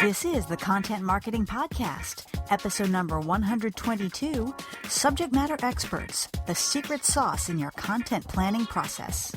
This is the Content Marketing Podcast, episode number 122, Subject Matter Experts, the secret sauce in your content planning process.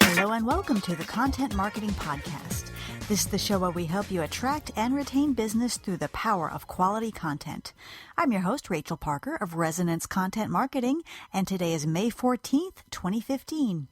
Hello and welcome to the Content Marketing Podcast. This is the show where we help you attract and retain business through the power of quality content. I'm your host, Rachel Parker of Resonance Content Marketing, and today is May 14th, 2015.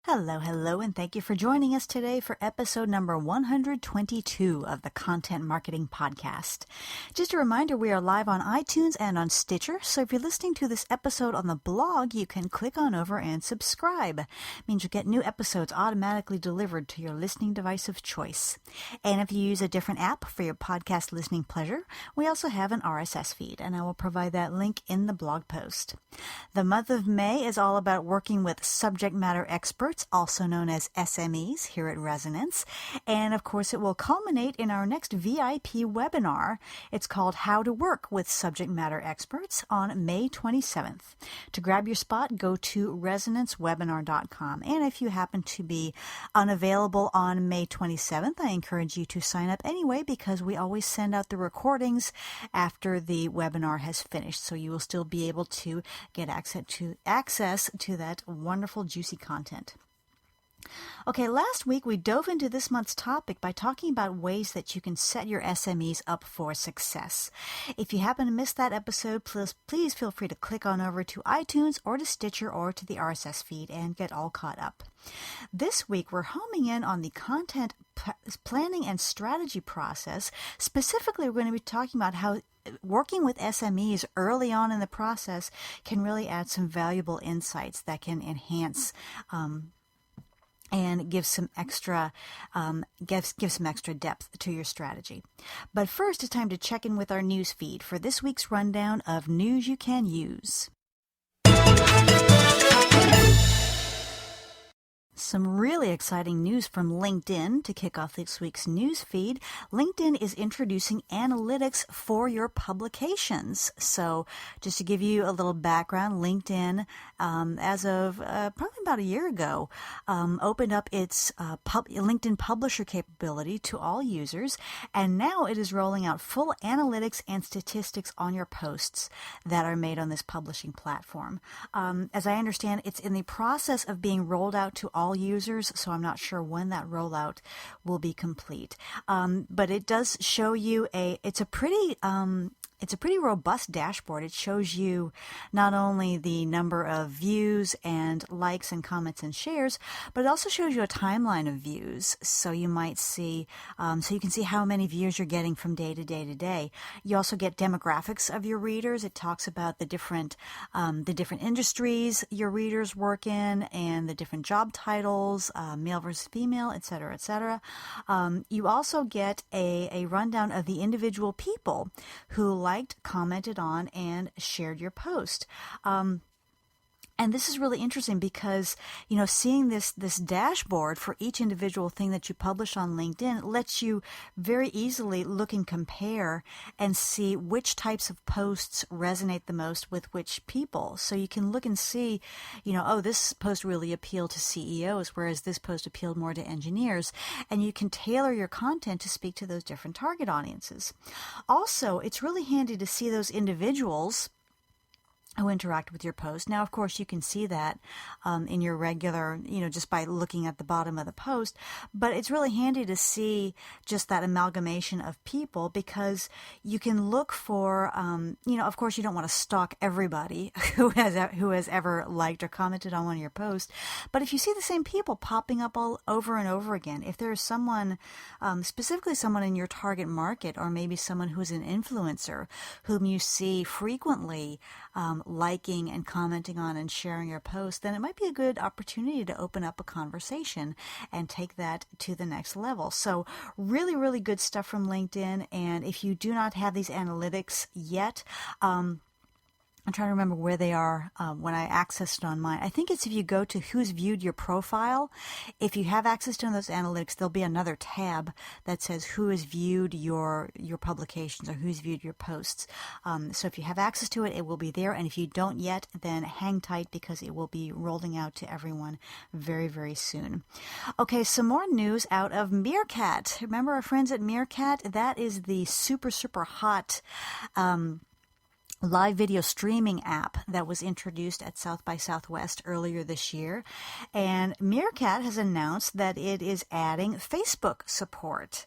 Hello, and thank you for joining us today for episode number 122 of the Content Marketing Podcast. Just a reminder, we are live on iTunes and on Stitcher, so if you're listening to this episode on the blog, you can click on over and subscribe. It means you'll get new episodes automatically delivered to your listening device of choice. And if you use a different app for your podcast listening pleasure, we also have an RSS feed, and I will provide that link in the blog post. The month of May is all about working with subject matter experts, also known as SMEs here at Resonance. And of course, it will culminate in our next VIP webinar. It's called How to Work with Subject Matter Experts on May 27th. To grab your spot, go to resonancewebinar.com. And if you happen to be unavailable on May 27th, I encourage you to sign up anyway, because we always send out the recordings after the webinar has finished. So you will still be able to get access to that wonderful, juicy content. Okay, last week we dove into this month's topic by talking about ways that you can set your SMEs up for success. If you happen to miss that episode, please feel free to click on over to iTunes or to Stitcher or to the RSS feed and get all caught up. This week we're homing in on the content planning and strategy process. Specifically, we're going to be talking about how working with SMEs early on in the process can really add some valuable insights that can enhance and give some extra depth to your strategy. But first, it's time to check in with our news feed for this week's rundown of news you can use. Some really exciting news from LinkedIn to kick off this week's news feed. LinkedIn is introducing analytics for your publications. So just to give you a little background, LinkedIn, as of probably about a year ago, opened up its LinkedIn publisher capability to all users, and now it is rolling out full analytics and statistics on your posts that are made on this publishing platform. As I understand, it's in the process of being rolled out to all users, so I'm not sure when that rollout will be complete. But it does show you it's a pretty robust dashboard. It shows you not only the number of views and likes and comments and shares, but it also shows you a timeline of views. So you might see, so you can see how many views you're getting from day to day to day. You also get demographics of your readers. It talks about the different industries your readers work in and the different job titles, male versus female, et cetera, et cetera. You also get a rundown of the individual people who liked, commented on, and shared your post. And this is really interesting because, seeing this dashboard for each individual thing that you publish on LinkedIn lets you very easily look and compare and see which types of posts resonate the most with which people. So you can look and see, this post really appealed to CEOs, whereas this post appealed more to engineers. And you can tailor your content to speak to those different target audiences. Also, it's really handy to see those individuals who interact with your post. Now, of course, you can see that in your regular, just by looking at the bottom of the post, but it's really handy to see just that amalgamation of people, because you can look for, of course, you don't want to stalk everybody who has ever liked or commented on one of your posts, but if you see the same people popping up all over and over again, if there is someone, specifically someone in your target market, or maybe someone who's an influencer whom you see frequently liking and commenting on and sharing your post, then it might be a good opportunity to open up a conversation and take that to the next level. So really, really good stuff from LinkedIn. And if you do not have these analytics yet, I'm trying to remember where they are when I accessed it on mine. I think it's if you go to who's viewed your profile. If you have access to those analytics, there'll be another tab that says who has viewed your publications or who's viewed your posts. So if you have access to it, it will be there. And if you don't yet, then hang tight because it will be rolling out to everyone very, very soon. Okay, some more news out of Meerkat. Remember our friends at Meerkat? That is the super, super hot live video streaming app that was introduced at South by Southwest earlier this year. And Meerkat has announced that it is adding Facebook support.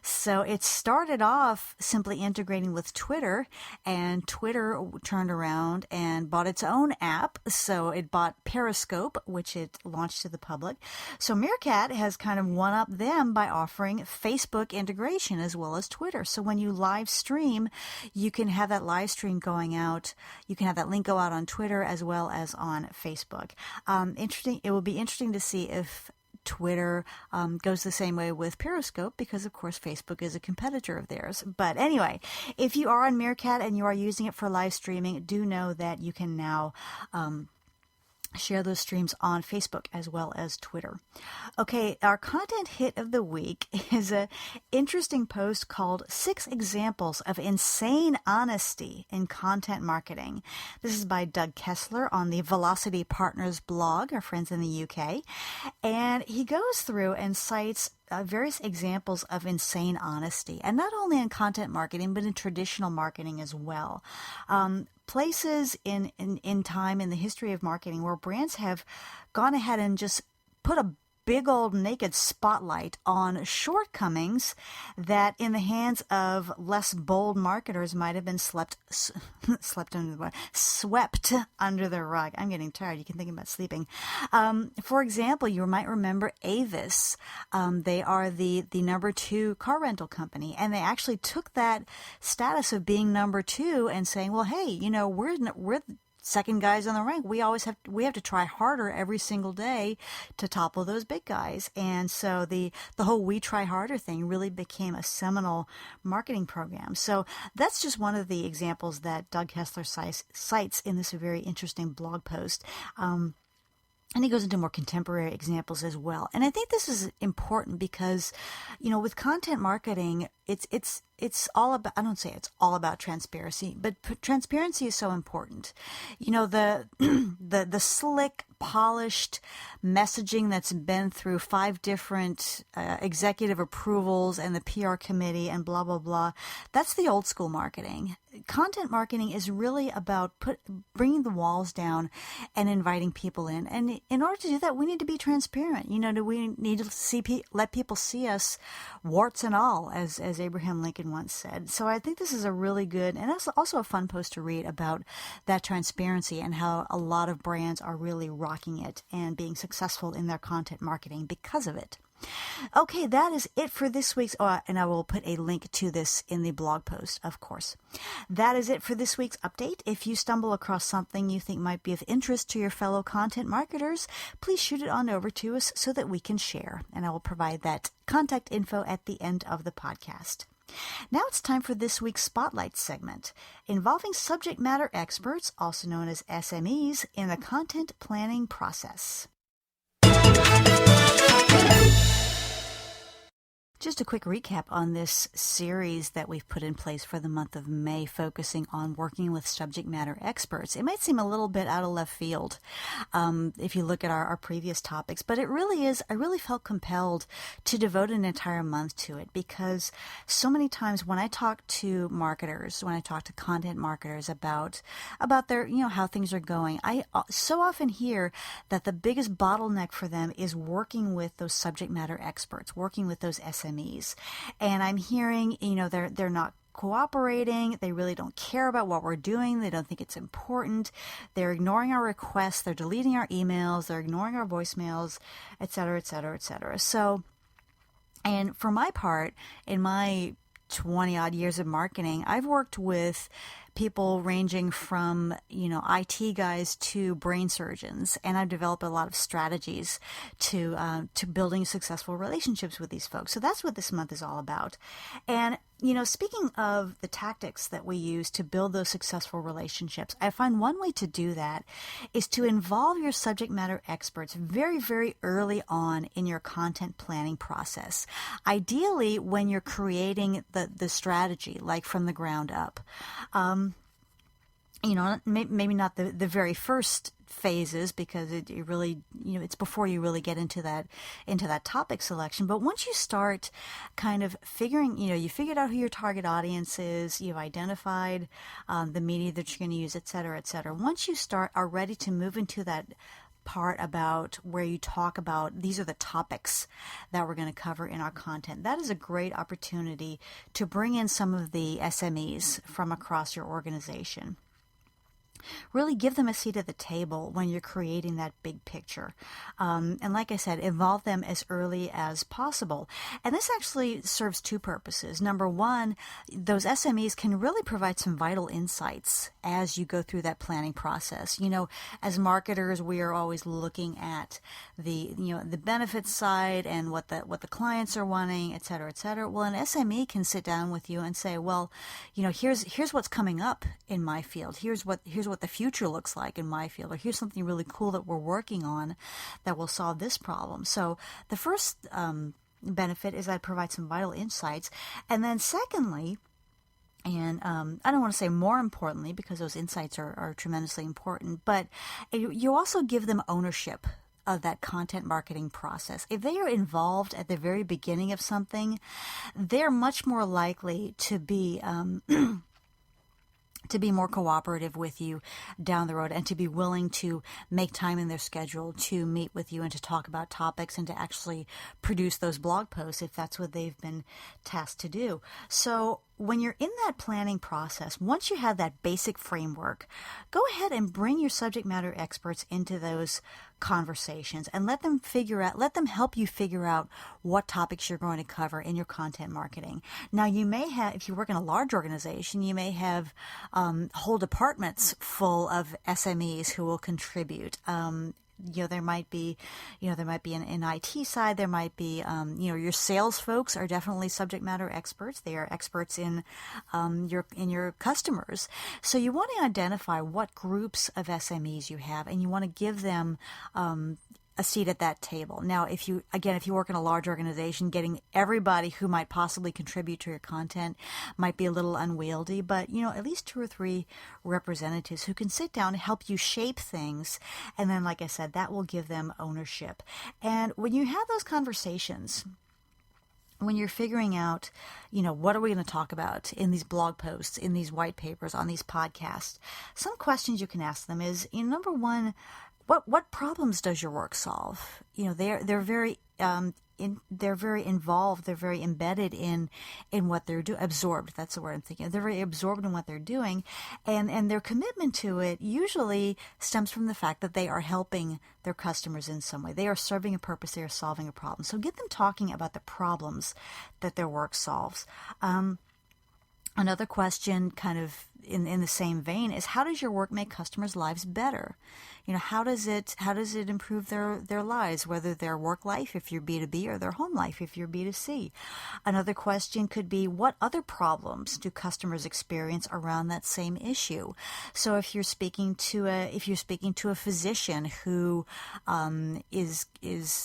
So it started off simply integrating with Twitter, and Twitter turned around and bought its own app. So it bought Periscope, which it launched to the public. So Meerkat has kind of one-upped them by offering Facebook integration as well as Twitter. So when you live stream, you can have that live stream going out. You can have that link go out on Twitter as well as on Facebook. Interesting. It will be interesting to see if Twitter goes the same way with Periscope because, of course, Facebook is a competitor of theirs. But anyway, if you are on Meerkat and you are using it for live streaming, do know that you can now share those streams on Facebook as well as Twitter. Okay, our content hit of the week is an interesting post called 6 Examples of Insane Honesty in Content Marketing. This is by Doug Kessler on the Velocity Partners blog, our friends in the UK. And he goes through and cites various examples of insane honesty, and not only in content marketing, but in traditional marketing as well. Places in time in the history of marketing where brands have gone ahead and just put a big old naked spotlight on shortcomings that in the hands of less bold marketers might have been swept under the rug. I'm getting tired. You can think about sleeping. For example, you might remember Avis. They are the number 2 car rental company, and they actually took that status of being number 2 and saying, well, hey, we're second guys on the rank. We have to try harder every single day to topple those big guys. And so the whole We Try Harder thing really became a seminal marketing program. So that's just one of the examples that Doug Kessler cites in this very interesting blog post. And he goes into more contemporary examples as well. And I think this is important because, with content marketing, it's all about, I don't say it's all about transparency, but transparency is so important. The slick, polished messaging that's been through 5 different executive approvals and the PR committee and blah, blah, blah. That's the old school marketing. Content marketing is really about bringing the walls down and inviting people in. And in order to do that, we need to be transparent. We need to let people see us warts and all, as Abraham Lincoln once said. So I think this is a really good, and it's also a fun post to read about that transparency and how a lot of brands are really rocking it and being successful in their content marketing because of it. Okay, that is it for this week's, and I will put a link to this in the blog post, of course. That is it for this week's update. If you stumble across something you think might be of interest to your fellow content marketers, please shoot it on over to us so that we can share, and I will provide that contact info at the end of the podcast. Now it's time for this week's Spotlight segment, involving subject matter experts, also known as SMEs, in the content planning process. Just a quick recap on this series that we've put in place for the month of May, focusing on working with subject matter experts. It might seem a little bit out of left field if you look at our previous topics, but it really is. I really felt compelled to devote an entire month to it because so many times when I talk to marketers, when I talk to content marketers about their, how things are going, I so often hear that the biggest bottleneck for them is working with those subject matter experts, working with those SMEs. And I'm hearing, they're not cooperating. They really don't care about what we're doing. They don't think it's important. They're ignoring our requests. They're deleting our emails. They're ignoring our voicemails, et cetera, et cetera, et cetera. So, and for my part, in my 20 odd years of marketing, I've worked with people ranging from, IT guys to brain surgeons. And I've developed a lot of strategies to building successful relationships with these folks. So that's what this month is all about. And speaking of the tactics that we use to build those successful relationships, I find one way to do that is to involve your subject matter experts very, very early on in your content planning process. Ideally, when you're creating the strategy, like from the ground up. Maybe not the very first phases, because it really, it's before you really get into that topic selection. But once you start kind of figuring, you figured out who your target audience is, you've identified the media that you're going to use, et cetera, et cetera. Once you are ready to move into that part about where you talk about these are the topics that we're going to cover in our content, that is a great opportunity to bring in some of the SMEs from across your organization. Really give them a seat at the table when you're creating that big picture. And like I said, involve them as early as possible. And this actually serves two purposes. Number one, those SMEs can really provide some vital insights as you go through that planning process. As marketers, we are always looking at the benefits side and what the clients are wanting, et cetera, et cetera. Well, an SME can sit down with you and say, well, here's what's coming up in my field. Here's what the future looks like in my field, or here's something really cool that we're working on that will solve this problem. So the first benefit is that it provides some vital insights. And then secondly, and I don't want to say more importantly, because those insights are tremendously important, but you also give them ownership of that content marketing process. If they are involved at the very beginning of something, they're much more likely to be more cooperative with you down the road, and to be willing to make time in their schedule to meet with you and to talk about topics and to actually produce those blog posts if that's what they've been tasked to do. So when you're in that planning process, once you have that basic framework, go ahead and bring your subject matter experts into those conversations and let them help you figure out what topics you're going to cover in your content marketing. Now, you may have, if you work in a large organization, you may have whole departments full of SMEs who will contribute. There might be an IT side. There might be, your sales folks are definitely subject matter experts. They are experts in your customers. So you want to identify what groups of SMEs you have, and you want to give them a seat at that table. Now, if you work in a large organization, getting everybody who might possibly contribute to your content might be a little unwieldy, but, at least 2 or 3 representatives who can sit down and help you shape things. And then, like I said, that will give them ownership. And when you have those conversations, when you're figuring out, what are we going to talk about in these blog posts, in these white papers, on these podcasts, some questions you can ask them is, number one, what problems does your work solve? They're very they're very involved. They're very embedded in what they're doing. Absorbed. That's the word I'm thinking. They're very absorbed in what they're doing, and their commitment to it usually stems from the fact that they are helping their customers in some way. They are serving a purpose. They are solving a problem. So get them talking about the problems that their work solves. Another question, kind of in the same vein, is how does your work make customers' lives better? How does it improve their lives, whether their work life if you're B2B or their home life if you're B2C? Another question could be, what other problems do customers experience around that same issue? So if you're speaking to a physician who is,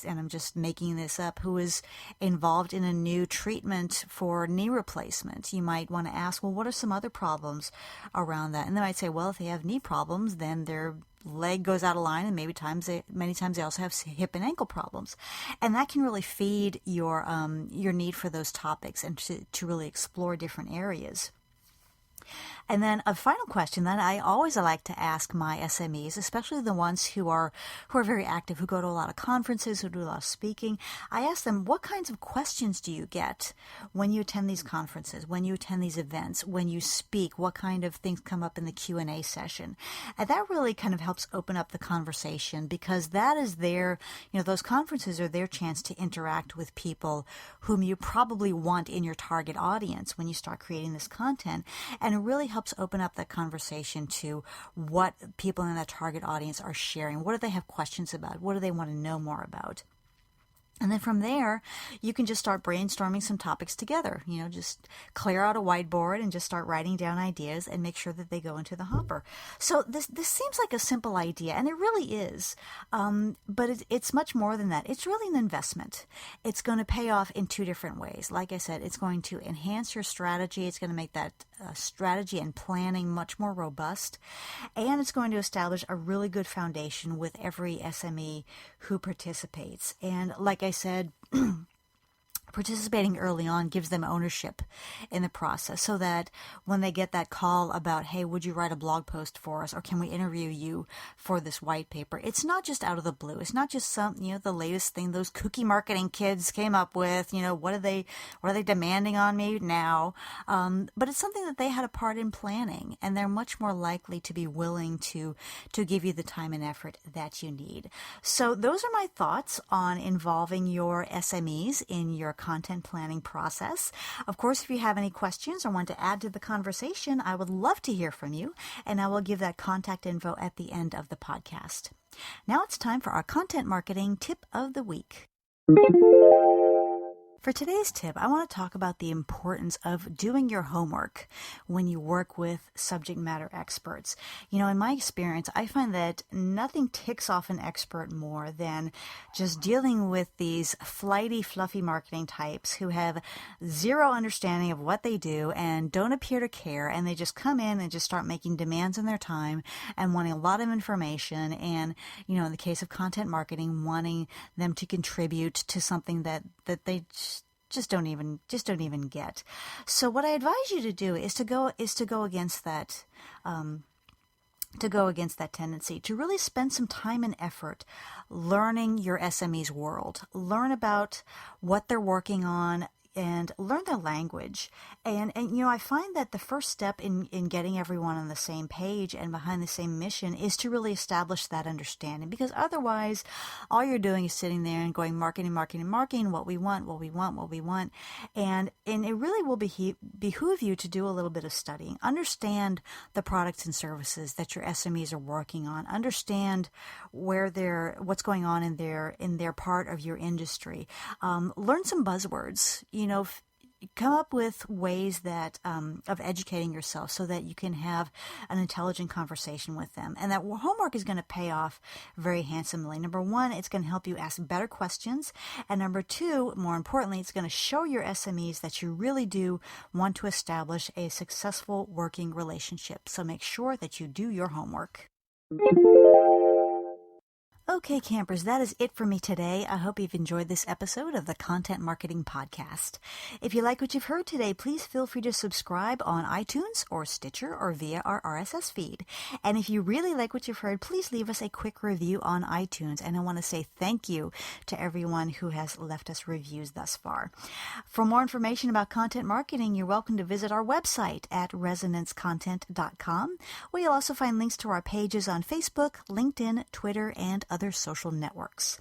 and I'm just making this up, who is involved in a new treatment for knee replacement, you might want to ask, well, what are some other problems around that? And they might say, well, if they have knee problems, then their leg goes out of line, and many times they also have hip and ankle problems, and that can really feed your need for those topics and to really explore different areas. And then a final question that I always like to ask my SMEs, especially the ones who are very active, who go to a lot of conferences, who do a lot of speaking. I ask them, what kinds of questions do you get when you attend these conferences, when you attend these events, when you speak? What kind of things come up in the Q&A session? And that really kind of helps open up the conversation, because that is those conferences are their chance to interact with people whom you probably want in your target audience when you start creating this content, and it really helps helps open up that conversation to what people in that target audience are sharing. What do they have questions about? What do they want to know more about? And then from there, you can just start brainstorming some topics together. Just clear out a whiteboard and just start writing down ideas and make sure that they go into the hopper. So this seems like a simple idea, and it really is. But it's much more than that. It's really an investment. It's going to pay off in two different ways. Like I said, it's going to enhance your strategy. It's going to make that strategy and planning much more robust. And it's going to establish a really good foundation with every SME who participates. And like I said, participating early on gives them ownership in the process, so that when they get that call about, hey, would you write a blog post for us, or can we interview you for this white paper, it's not just out of the blue. It's not just the latest thing those cookie marketing kids came up with. What are they demanding on me now? But it's something that they had a part in planning, and they're much more likely to be willing to give you the time and effort that you need. So those are my thoughts on involving your SMEs in your content planning process. Of course, if you have any questions or want to add to the conversation, I would love to hear from you, and I will give that contact info at the end of the podcast. Now it's time for our content marketing tip of the week. For today's tip, I want to talk about the importance of doing your homework when you work with subject matter experts. In my experience, I find that nothing ticks off an expert more than just dealing with these flighty, fluffy marketing types who have zero understanding of what they do and don't appear to care, and they just come in and just start making demands on their time and wanting a lot of information, and, in the case of content marketing, wanting them to contribute to something that they just don't even get. So what I advise you to do is to go against that tendency, to really spend some time and effort learning your SME's world, learn about what they're working on, and learn their language. And I find that the first step in getting everyone on the same page and behind the same mission is to really establish that understanding, because otherwise all you're doing is sitting there and going marketing, what we want. And it really will behoove you to do a little bit of studying. Understand the products and services that your SMEs are working on. Understand what's going on in their part of your industry. Learn some buzzwords. Come up with ways that of educating yourself so that you can have an intelligent conversation with them. And that homework is going to pay off very handsomely. Number one, it's going to help you ask better questions. And number two, more importantly, it's going to show your SMEs that you really do want to establish a successful working relationship. So make sure that you do your homework. Okay, campers, that is it for me today. I hope you've enjoyed this episode of the Content Marketing Podcast. If you like what you've heard today, please feel free to subscribe on iTunes or Stitcher or via our RSS feed. And if you really like what you've heard, please leave us a quick review on iTunes. And I want to say thank you to everyone who has left us reviews thus far. For more information about content marketing, you're welcome to visit our website at resonancecontent.com, where you'll also find links to our pages on Facebook, LinkedIn, Twitter, and other social networks.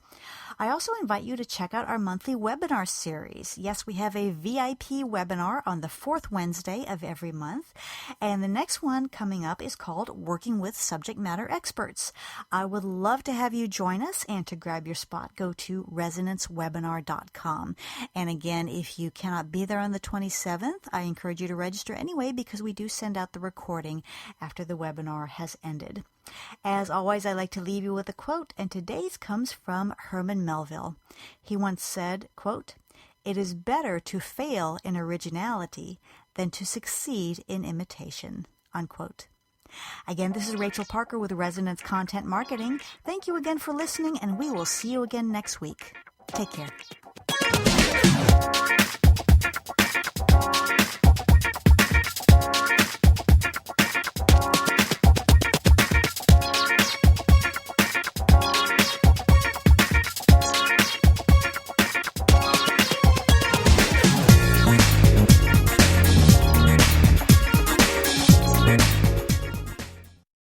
I also invite you to check out our monthly webinar series. Yes, we have a VIP webinar on the fourth Wednesday of every month, and the next one coming up is called Working with Subject Matter Experts. I would love to have you join us, and to grab your spot, go to resonancewebinar.com. And again, if you cannot be there on the 27th, I encourage you to register anyway, because we do send out the recording after the webinar has ended. As always, I like to leave you with a quote, and today's comes from Herman Melville. He once said, quote, "It is better to fail in originality than to succeed in imitation," unquote. Again, this is Rachel Parker with Resonance Content Marketing. Thank you again for listening, and we will see you again next week. Take care.